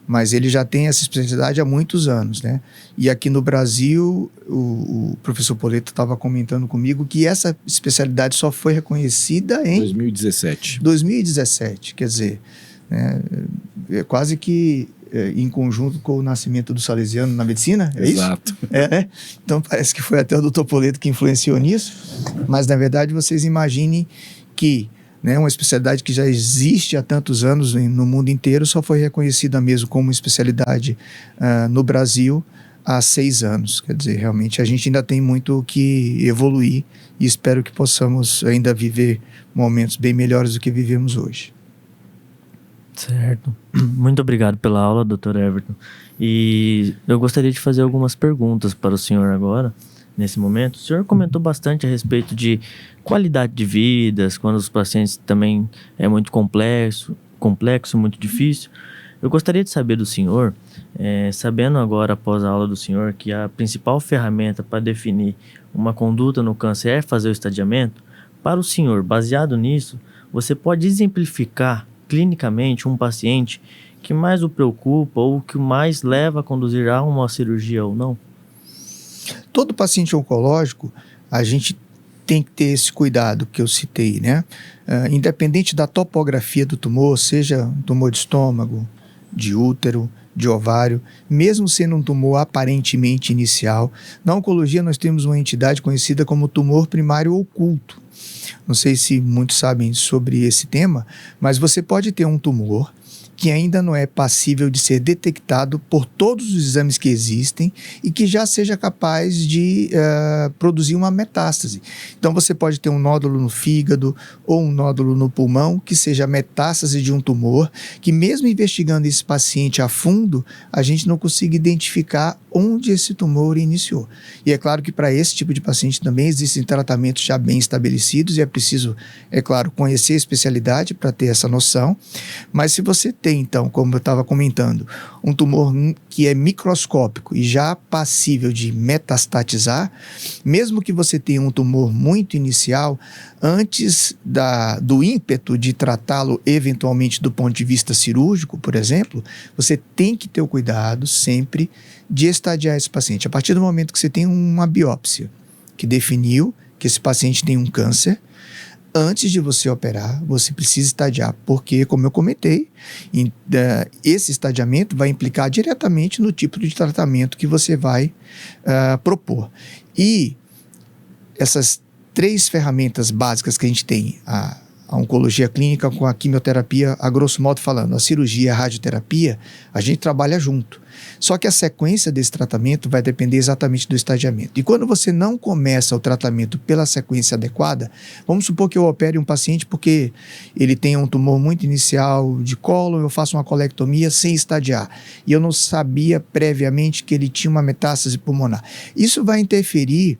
mas ele já tem essa especialidade há muitos anos, né? E aqui no Brasil, o professor Poleto estava comentando comigo que essa especialidade só foi reconhecida em 2017, quer dizer, né, é quase que em conjunto com o nascimento do Salesiano na medicina, é Exato. isso? É, né? Então parece que foi até o Dr. Poleto que influenciou nisso, mas na verdade vocês imaginem que, né, uma especialidade que já existe há tantos anos no mundo inteiro só foi reconhecida mesmo como especialidade no Brasil há 6 anos. Quer dizer, realmente a gente ainda tem muito que evoluir e espero que possamos ainda viver momentos bem melhores do que vivemos hoje. Certo. Muito obrigado pela aula, Dr. Everton. E eu gostaria de fazer algumas perguntas para o senhor agora, nesse momento. O senhor comentou bastante a respeito de qualidade de vidas, quando os pacientes também é muito complexo, muito difícil. Eu gostaria de saber do senhor, sabendo agora, após a aula do senhor, que a principal ferramenta para definir uma conduta no câncer é fazer o estadiamento, para o senhor, baseado nisso, você pode exemplificar clinicamente um paciente que mais o preocupa ou que mais leva a conduzir a uma cirurgia ou não? Todo paciente oncológico, a gente tem que ter esse cuidado que eu citei, né? Independente da topografia do tumor, seja um tumor de estômago, de útero, de ovário, mesmo sendo um tumor aparentemente inicial, na oncologia nós temos uma entidade conhecida como tumor primário oculto. Não sei se muitos sabem sobre esse tema, mas você pode ter um tumor que ainda não é passível de ser detectado por todos os exames que existem e que já seja capaz de produzir uma metástase. Então você pode ter um nódulo no fígado ou um nódulo no pulmão que seja metástase de um tumor, que mesmo investigando esse paciente a fundo, a gente não consiga identificar onde esse tumor iniciou. E é claro que para esse tipo de paciente também existem tratamentos já bem estabelecidos e é preciso, é claro, conhecer a especialidade para ter essa noção, mas se você tem então, como eu estava comentando, um tumor que é microscópico e já passível de metastatizar, mesmo que você tenha um tumor muito inicial, antes do ímpeto de tratá-lo eventualmente do ponto de vista cirúrgico, por exemplo, você tem que ter o cuidado sempre de estadiar esse paciente. A partir do momento que você tem uma biópsia que definiu que esse paciente tem um câncer, antes de você operar, você precisa estadiar, porque, como eu comentei, esse estadiamento vai implicar diretamente no tipo de tratamento que você vai propor. E essas 3 ferramentas básicas que a gente tem, a oncologia clínica com a quimioterapia, a grosso modo falando, a cirurgia e a radioterapia, a gente trabalha junto. Só que a sequência desse tratamento vai depender exatamente do estadiamento. E quando você não começa o tratamento pela sequência adequada, vamos supor que eu opere um paciente porque ele tem um tumor muito inicial de cólon, eu faço uma colectomia sem estadiar. E eu não sabia previamente que ele tinha uma metástase pulmonar. Isso vai interferir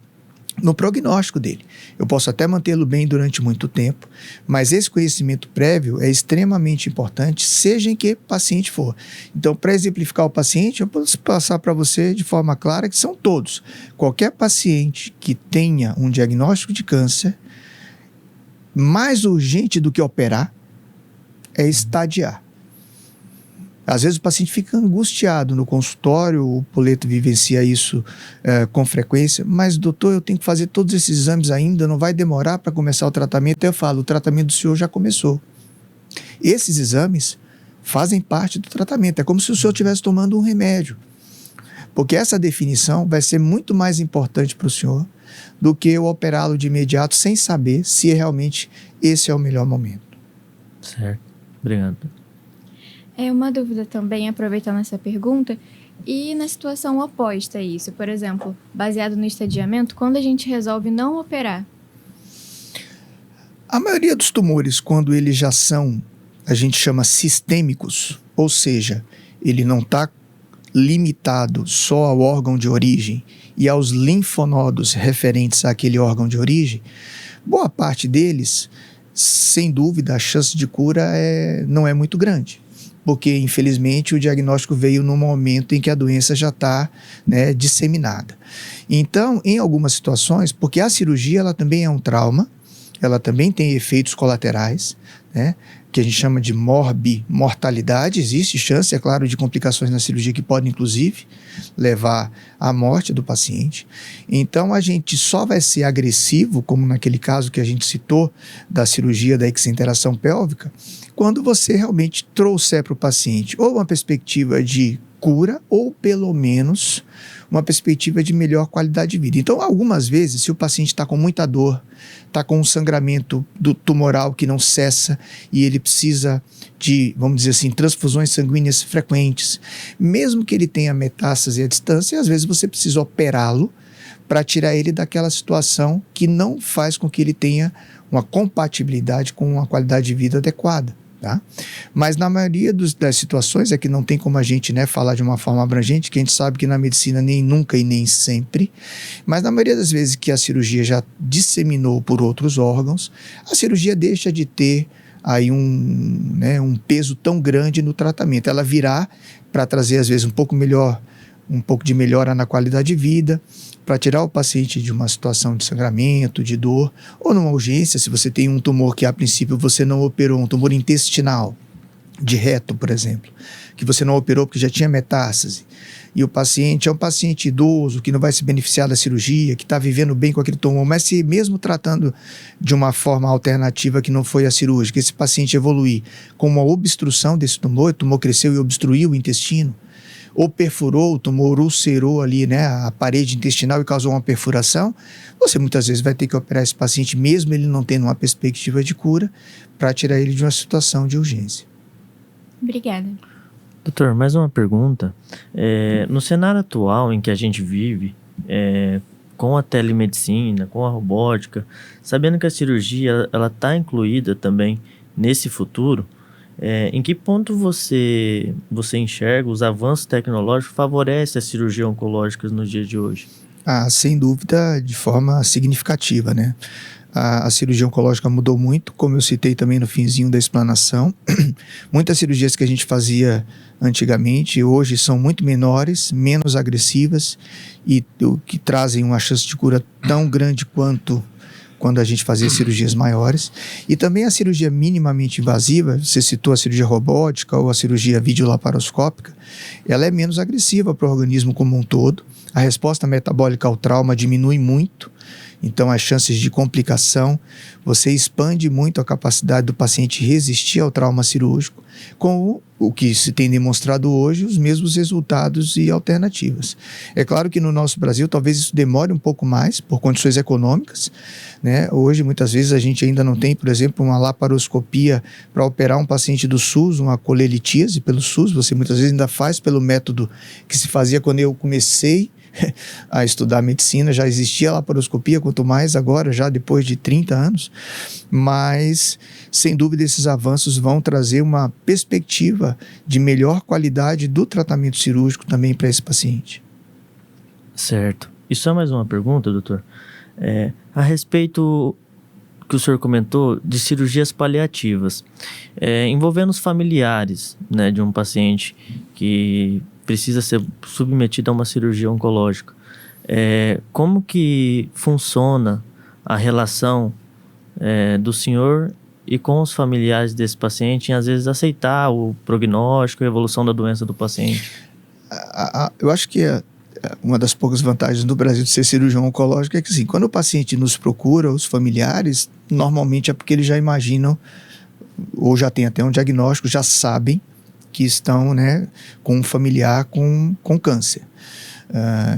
no prognóstico dele. Eu posso até mantê-lo bem durante muito tempo, mas esse conhecimento prévio é extremamente importante, seja em que paciente for. Então, para exemplificar o paciente, eu posso passar para você de forma clara que são todos. Qualquer paciente que tenha um diagnóstico de câncer, mais urgente do que operar é estadiar. Às vezes o paciente fica angustiado no consultório, o Poleto vivencia isso com frequência, mas doutor, eu tenho que fazer todos esses exames ainda, não vai demorar para começar o tratamento? Eu falo, o tratamento do senhor já começou. Esses exames fazem parte do tratamento, é como se o senhor estivesse tomando um remédio, porque essa definição vai ser muito mais importante para o senhor do que eu operá-lo de imediato sem saber se realmente esse é o melhor momento. Certo, obrigado. Uma dúvida também, aproveitando essa pergunta, e na situação oposta a isso, por exemplo, baseado no estadiamento, quando a gente resolve não operar? A maioria dos tumores, quando eles já são, a gente chama sistêmicos, ou seja, ele não está limitado só ao órgão de origem e aos linfonodos referentes àquele órgão de origem, boa parte deles, sem dúvida, a chance de cura não é muito grande, porque infelizmente o diagnóstico veio no momento em que a doença já está, né, disseminada. Então, em algumas situações, porque a cirurgia ela também é um trauma, ela também tem efeitos colaterais, né, que a gente chama de morbimortalidade. Existe chance, é claro, de complicações na cirurgia que podem, inclusive, levar à morte do paciente. Então, a gente só vai ser agressivo, como naquele caso que a gente citou, da cirurgia da exenteração pélvica, quando você realmente trouxer para o paciente ou uma perspectiva de cura ou, pelo menos, uma perspectiva de melhor qualidade de vida. Então, algumas vezes, se o paciente está com muita dor, está com um sangramento tumoral que não cessa e ele precisa de, vamos dizer assim, transfusões sanguíneas frequentes, mesmo que ele tenha metástase à distância, às vezes você precisa operá-lo para tirar ele daquela situação que não faz com que ele tenha uma compatibilidade com uma qualidade de vida adequada. Tá? Mas na maioria das situações é que não tem como a gente, né, falar de uma forma abrangente, que a gente sabe que na medicina nem nunca e nem sempre, mas na maioria das vezes que a cirurgia já disseminou por outros órgãos, a cirurgia deixa de ter aí um peso tão grande no tratamento. Ela virá para trazer às vezes um pouco de melhora na qualidade de vida, para tirar o paciente de uma situação de sangramento, de dor, ou numa urgência, se você tem um tumor que a princípio você não operou, um tumor intestinal, de reto, por exemplo, que você não operou porque já tinha metástase, e o paciente é um paciente idoso, que não vai se beneficiar da cirurgia, que está vivendo bem com aquele tumor, mas se mesmo tratando de uma forma alternativa que não foi a cirúrgica, esse paciente evoluir com uma obstrução desse tumor, o tumor cresceu e obstruiu o intestino, ou perfurou, o tumor ulcerou ali, né, a parede intestinal e causou uma perfuração, você muitas vezes vai ter que operar esse paciente, mesmo ele não tendo uma perspectiva de cura, para tirar ele de uma situação de urgência. Obrigada. Doutor, mais uma pergunta. No cenário atual em que a gente vive, com a telemedicina, com a robótica, sabendo que a cirurgia ela está incluída também nesse futuro, em que ponto você enxerga os avanços tecnológicos favorecem as cirurgias oncológicas nos dias de hoje? Sem dúvida, de forma significativa, né? A cirurgia oncológica mudou muito, como eu citei também no finzinho da explanação. Muitas cirurgias que a gente fazia antigamente, hoje são muito menores, menos agressivas e que trazem uma chance de cura tão grande quanto quando a gente fazia cirurgias maiores. E também a cirurgia minimamente invasiva, você citou a cirurgia robótica ou a cirurgia videolaparoscópica, ela é menos agressiva para o organismo como um todo. A resposta metabólica ao trauma diminui muito, então as chances de complicação, você expande muito a capacidade do paciente resistir ao trauma cirúrgico, com o que se tem demonstrado hoje, os mesmos resultados e alternativas. É claro que no nosso Brasil talvez isso demore um pouco mais, por condições econômicas, né? Hoje muitas vezes a gente ainda não tem, por exemplo, uma laparoscopia para operar um paciente do SUS, uma colelitíase pelo SUS, você muitas vezes ainda faz pelo método que se fazia quando eu comecei a estudar medicina, já existia a laparoscopia, quanto mais agora, já depois de 30 anos, mas sem dúvida esses avanços vão trazer uma perspectiva de melhor qualidade do tratamento cirúrgico também para esse paciente. Certo. E só mais uma pergunta, doutor. A respeito que o senhor comentou de cirurgias paliativas, envolvendo os familiares, né, de um paciente que precisa ser submetido a uma cirurgia oncológica. Como que funciona a relação do senhor e com os familiares desse paciente em, às vezes, aceitar o prognóstico e a evolução da doença do paciente? Eu acho que uma das poucas vantagens do Brasil de ser cirurgião oncológico é que, assim, quando o paciente nos procura, os familiares, normalmente é porque eles já imaginam, ou já tem até um diagnóstico, já sabem que estão, né, com um familiar com câncer.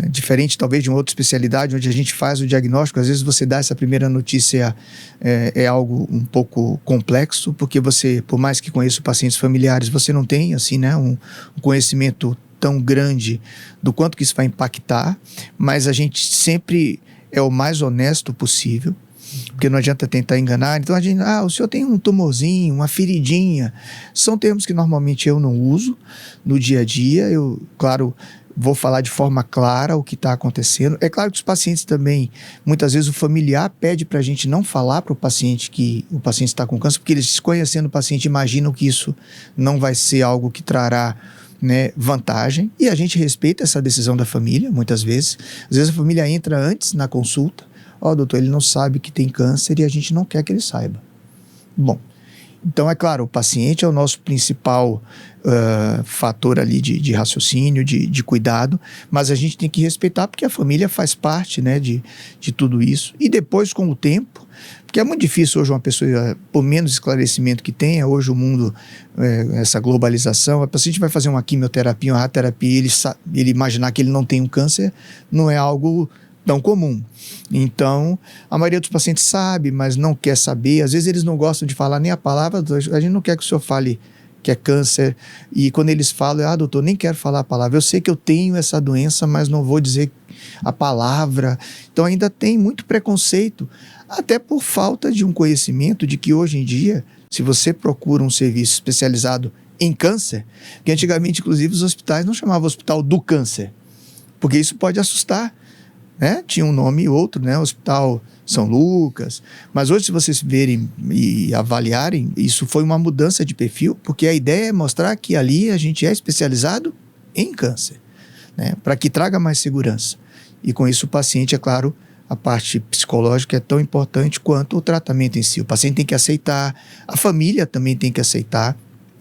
Diferente talvez de uma outra especialidade onde a gente faz o diagnóstico, às vezes você dá essa primeira notícia, é algo um pouco complexo, porque você, por mais que conheça pacientes familiares, você não tem assim, né, um conhecimento tão grande do quanto que isso vai impactar, mas a gente sempre é o mais honesto possível, porque não adianta tentar enganar. Então a gente, o senhor tem um tumorzinho, uma feridinha, são termos que normalmente eu não uso no dia a dia. Claro, vou falar de forma clara o que está acontecendo. É claro que os pacientes também, muitas vezes o familiar pede para a gente não falar para o paciente que o paciente está com câncer, porque eles, desconhecendo o paciente, imaginam que isso não vai ser algo que trará, né, vantagem, e a gente respeita essa decisão da família, muitas vezes. Às vezes a família entra antes na consulta, doutor, ele não sabe que tem câncer e a gente não quer que ele saiba. Bom, então é claro, o paciente é o nosso principal fator ali de raciocínio, de cuidado, mas a gente tem que respeitar porque a família faz parte, né, de tudo isso. E depois, com o tempo, porque é muito difícil hoje uma pessoa, por menos esclarecimento que tenha, hoje o mundo, essa globalização, a paciente vai fazer uma quimioterapia, uma radioterapia, ele imaginar que ele não tem um câncer, não é algo tão comum. Então, a maioria dos pacientes sabe, mas não quer saber. Às vezes eles não gostam de falar nem a palavra, a gente não quer que o senhor fale que é câncer, e quando eles falam, doutor, nem quero falar a palavra, eu sei que eu tenho essa doença, mas não vou dizer a palavra. Então ainda tem muito preconceito, até por falta de um conhecimento de que hoje em dia, se você procura um serviço especializado em câncer, que antigamente, inclusive, os hospitais não chamavam hospital do câncer, porque isso pode assustar, né? Tinha um nome e outro, né? Hospital São Lucas, mas hoje, se vocês verem e avaliarem, isso foi uma mudança de perfil, porque a ideia é mostrar que ali a gente é especializado em câncer, né? Para que traga mais segurança, e com isso o paciente, é claro, a parte psicológica é tão importante quanto o tratamento em si. O paciente tem que aceitar, a família também tem que aceitar,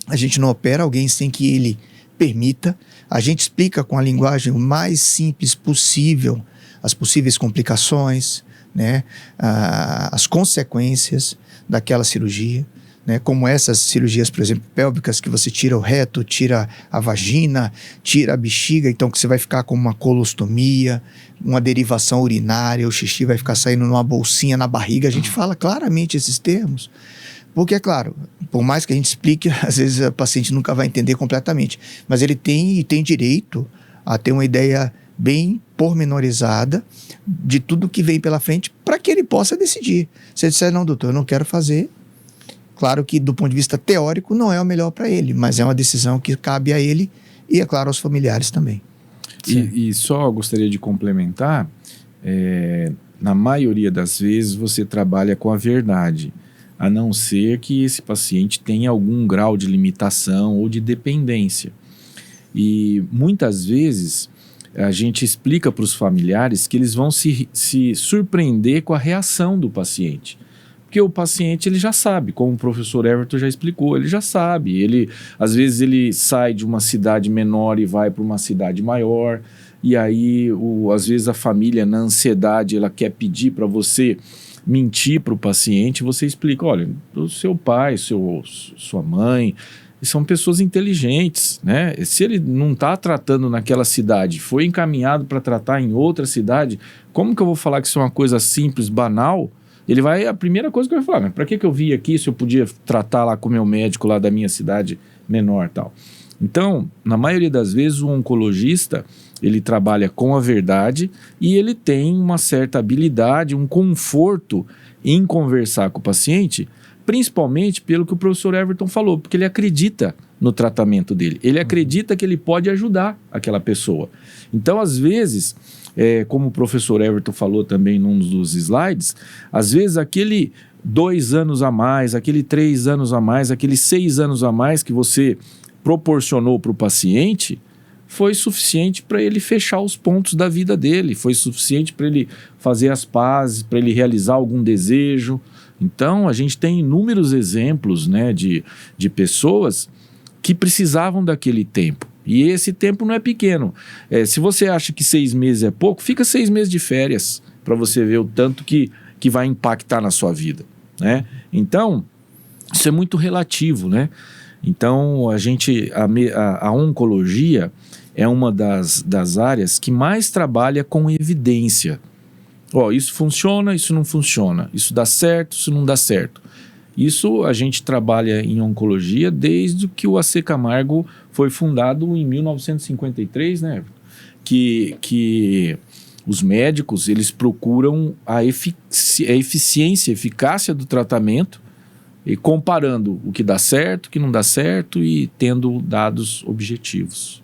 a gente não opera alguém sem que ele permita, a gente explica com a linguagem o mais simples possível as possíveis complicações, né, as consequências daquela cirurgia, né, como essas cirurgias, por exemplo, pélvicas, que você tira o reto, tira a vagina, tira a bexiga, então que você vai ficar com uma colostomia, uma derivação urinária, o xixi vai ficar saindo numa bolsinha na barriga. A gente fala claramente esses termos, porque, é claro, por mais que a gente explique, às vezes o paciente nunca vai entender completamente, mas ele tem direito a ter uma ideia bem pormenorizada de tudo que vem pela frente, para que ele possa decidir. Se ele disser, não, doutor, eu não quero fazer, claro que do ponto de vista teórico não é o melhor para ele, mas é uma decisão que cabe a ele e, é claro, aos familiares também. E só gostaria de complementar, na maioria das vezes você trabalha com a verdade, a não ser que esse paciente tenha algum grau de limitação ou de dependência. E muitas vezes a gente explica para os familiares que eles vão se surpreender com a reação do paciente. Porque o paciente, ele já sabe, como o professor Everton já explicou, ele já sabe. Às vezes ele sai de uma cidade menor e vai para uma cidade maior, e aí às vezes a família, na ansiedade, ela quer pedir para você mentir para o paciente, você explica, olha, o seu pai, sua mãe, são pessoas inteligentes, né? Se ele não está tratando naquela cidade, foi encaminhado para tratar em outra cidade, como que eu vou falar que isso é uma coisa simples, banal? A primeira coisa que eu vou falar, mas para que eu vim aqui se eu podia tratar lá com o meu médico lá da minha cidade menor e tal? Então, na maioria das vezes, o oncologista, ele trabalha com a verdade e ele tem uma certa habilidade, um conforto em conversar com o paciente, principalmente pelo que o professor Everton falou, porque ele acredita no tratamento dele, ele acredita que ele pode ajudar aquela pessoa. Então, às vezes, como o professor Everton falou também num dos slides, às vezes aquele 2 anos a mais, aquele 3 anos a mais, aqueles 6 anos a mais que você proporcionou para o paciente, foi suficiente para ele fechar os pontos da vida dele, foi suficiente para ele fazer as pazes, para ele realizar algum desejo. Então, a gente tem inúmeros exemplos, né, de pessoas que precisavam daquele tempo. E esse tempo não é pequeno. Se você acha que 6 meses é pouco, fica 6 meses de férias para você ver o tanto que vai impactar na sua vida, né? Então, isso é muito relativo, né? Então, a oncologia é uma das áreas que mais trabalha com evidência. Isso funciona, isso não funciona, isso dá certo, isso não dá certo. Isso a gente trabalha em oncologia desde que o AC Camargo foi fundado em 1953, né? Que os médicos, eles procuram a eficiência, a eficácia do tratamento, e comparando o que dá certo, o que não dá certo e tendo dados objetivos.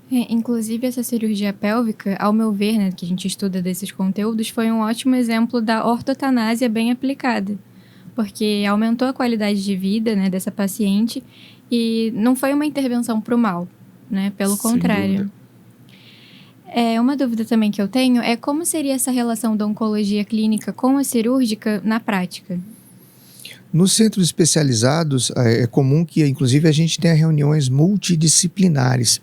Inclusive, essa cirurgia pélvica, ao meu ver, né, que a gente estuda desses conteúdos, foi um ótimo exemplo da ortotanásia bem aplicada, porque aumentou a qualidade de vida, né, dessa paciente e não foi uma intervenção para o mal, né, pelo Sem contrário. dúvida. Uma dúvida também que eu tenho é como seria essa relação da oncologia clínica com a cirúrgica na prática? Nos centros especializados, é comum que, inclusive, a gente tenha reuniões multidisciplinares.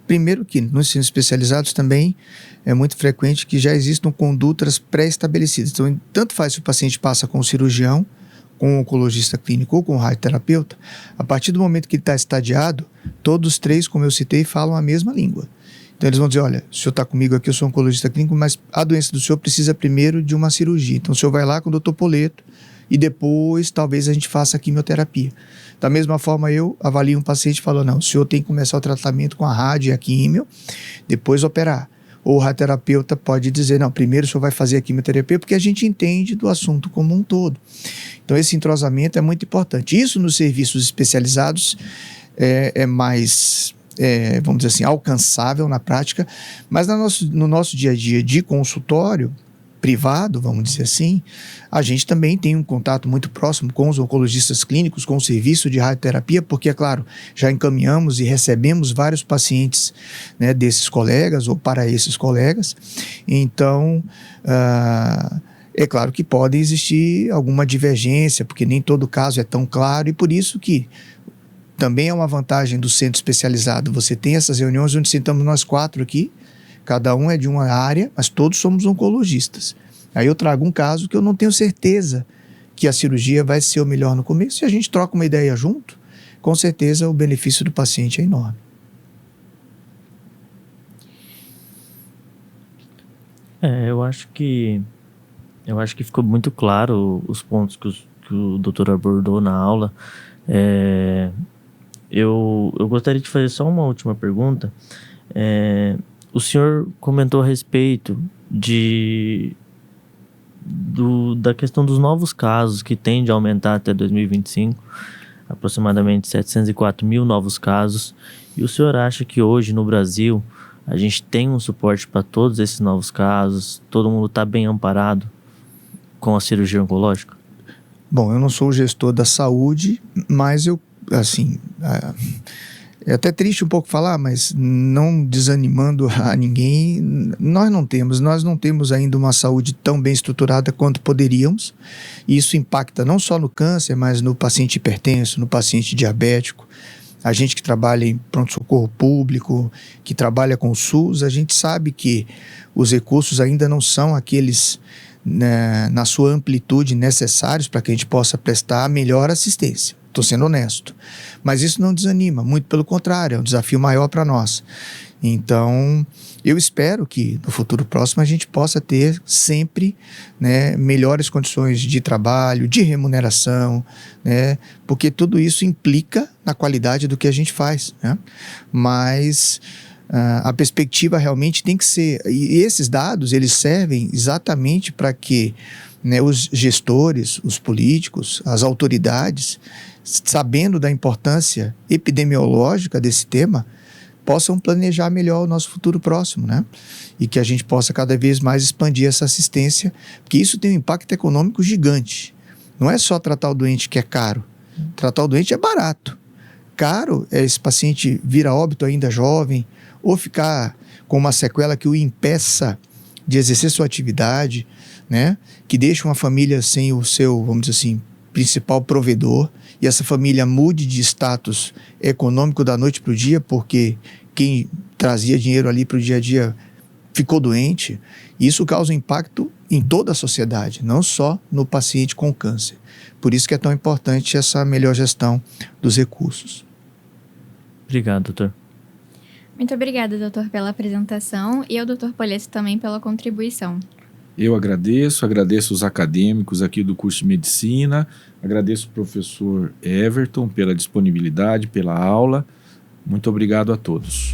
Primeiro que, nos centros especializados também, é muito frequente que já existam condutas pré-estabelecidas. Então, tanto faz se o paciente passa com o cirurgião, com o oncologista clínico ou com o radioterapeuta, a partir do momento que ele está estadiado, todos três, como eu citei, falam a mesma língua. Então, eles vão dizer, olha, o senhor está comigo aqui, eu sou oncologista clínico, mas a doença do senhor precisa primeiro de uma cirurgia. Então, o senhor vai lá com o Dr. Poleto, e depois talvez a gente faça a quimioterapia. Da mesma forma, eu avalio um paciente e falo, não, o senhor tem que começar o tratamento com a rádio e a químio, depois operar. Ou o radioterapeuta pode dizer, não, primeiro o senhor vai fazer a quimioterapia, porque a gente entende do assunto como um todo. Então, esse entrosamento é muito importante. Isso nos serviços especializados é mais, vamos dizer assim, alcançável na prática, mas no nosso dia a dia de consultório privado, vamos dizer assim, a gente também tem um contato muito próximo com os oncologistas clínicos, com o serviço de radioterapia, porque, é claro, já encaminhamos e recebemos vários pacientes, né, desses colegas ou para esses colegas. Então, é claro que pode existir alguma divergência, porque nem todo caso é tão claro, e por isso que também é uma vantagem do centro especializado. Você tem essas reuniões onde sentamos nós quatro aqui, cada um é de uma área, mas todos somos oncologistas. Aí eu trago um caso que eu não tenho certeza que a cirurgia vai ser o melhor no começo, e a gente troca uma ideia junto, com certeza o benefício do paciente é enorme. Eu acho que ficou muito claro os pontos que o doutor abordou na aula. Eu gostaria de fazer só uma última pergunta. O senhor comentou a respeito da questão dos novos casos, que tende a aumentar até 2025, aproximadamente 704 mil novos casos. E o senhor acha que hoje no Brasil a gente tem um suporte para todos esses novos casos? Todo mundo está bem amparado com a cirurgia oncológica? Bom, eu não sou o gestor da saúde, mas eu, assim... É até triste um pouco falar, mas não desanimando a ninguém, nós não temos ainda uma saúde tão bem estruturada quanto poderíamos, e isso impacta não só no câncer, mas no paciente hipertenso, no paciente diabético. A gente que trabalha em pronto-socorro público, que trabalha com o SUS, a gente sabe que os recursos ainda não são aqueles, né, na sua amplitude necessários para que a gente possa prestar a melhor assistência. Estou sendo honesto, mas isso não desanima, muito pelo contrário, é um desafio maior para nós. Então, eu espero que no futuro próximo a gente possa ter sempre, né, melhores condições de trabalho, de remuneração, né, porque tudo isso implica na qualidade do que a gente faz, né? Mas a perspectiva realmente tem que ser, e esses dados eles servem exatamente para que, né, os gestores, os políticos, as autoridades, sabendo da importância epidemiológica desse tema, possam planejar melhor o nosso futuro próximo, né? E que a gente possa cada vez mais expandir essa assistência, porque isso tem um impacto econômico gigante. Não é só tratar o doente que é caro, tratar o doente é barato. Caro é esse paciente vir a óbito ainda jovem, ou ficar com uma sequela que o impeça de exercer sua atividade, né? Que deixa uma família sem o seu, vamos dizer assim, principal provedor, e essa família mude de status econômico da noite para o dia, porque quem trazia dinheiro ali para o dia a dia ficou doente. Isso causa um impacto em toda a sociedade, não só no paciente com câncer. Por isso que é tão importante essa melhor gestão dos recursos. Obrigado, doutor. Muito obrigada, doutor, pela apresentação, e ao doutor Poleto também pela contribuição. Eu agradeço os acadêmicos aqui do curso de medicina, agradeço o professor Everton pela disponibilidade, pela aula. Muito obrigado a todos.